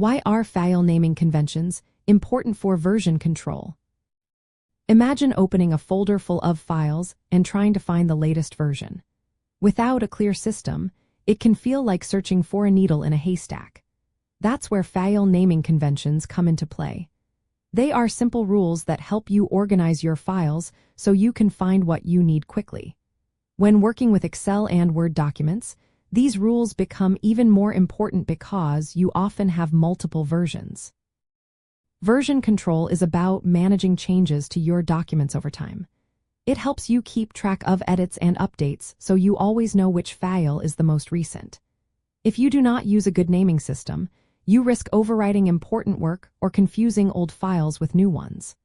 Why are file naming conventions important for version control? Imagine opening a folder full of files and trying to find the latest version. Without a clear system, it can feel like searching for a needle in a haystack. That's where file naming conventions come into play. They are simple rules that help you organize your files so you can find what you need quickly. When working with Excel and Word documents, these rules become even more important because you often have multiple versions. Version control is about managing changes to your documents over time. It helps you keep track of edits and updates so you always know which file is the most recent. If you do not use a good naming system, you risk overwriting important work or confusing old files with new ones.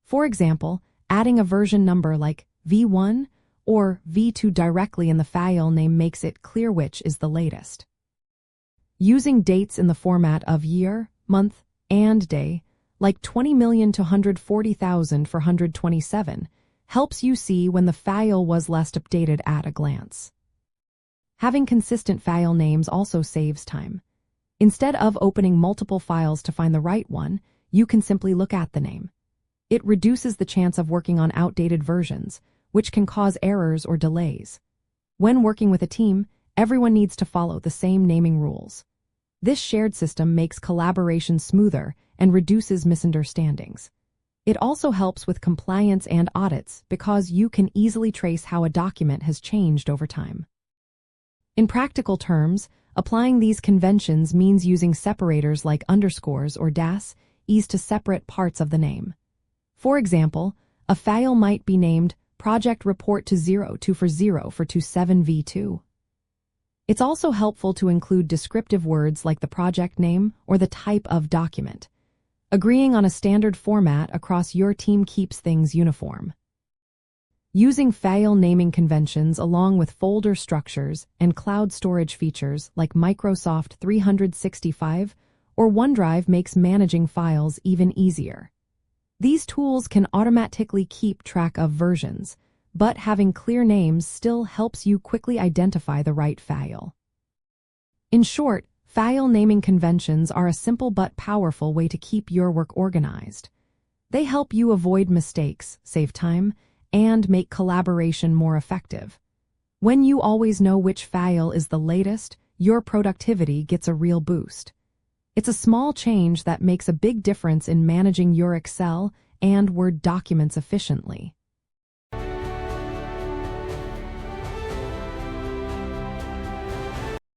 For example, adding a version number like V1 or V2 directly in the file name makes it clear which is the latest. Using dates in the format of year, month, and day, like 20 million to 140,000 for 127, helps you see when the file was last updated at a glance. Having consistent file names also saves time. Instead of opening multiple files to find the right one, you can simply look at the name. It reduces the chance of working on outdated versions, which can cause errors or delays. When working with a team, everyone needs to follow the same naming rules. This shared system makes collaboration smoother and reduces misunderstandings. It also helps with compliance and audits because you can easily trace how a document has changed over time. In practical terms, applying these conventions means using separators like underscores or dashes to separate parts of the name. For example, a file might be named Project Report to 0240 for 27V2. It's also helpful to include descriptive words like the project name or the type of document. Agreeing on a standard format across your team keeps things uniform. Using file naming conventions along with folder structures and cloud storage features like Microsoft 365 or OneDrive makes managing files even easier. These tools can automatically keep track of versions, but having clear names still helps you quickly identify the right file. In short, file naming conventions are a simple but powerful way to keep your work organized. They help you avoid mistakes, save time, and make collaboration more effective. When you always know which file is the latest, your productivity gets a real boost. It's a small change that makes a big difference in managing your Excel and Word documents efficiently.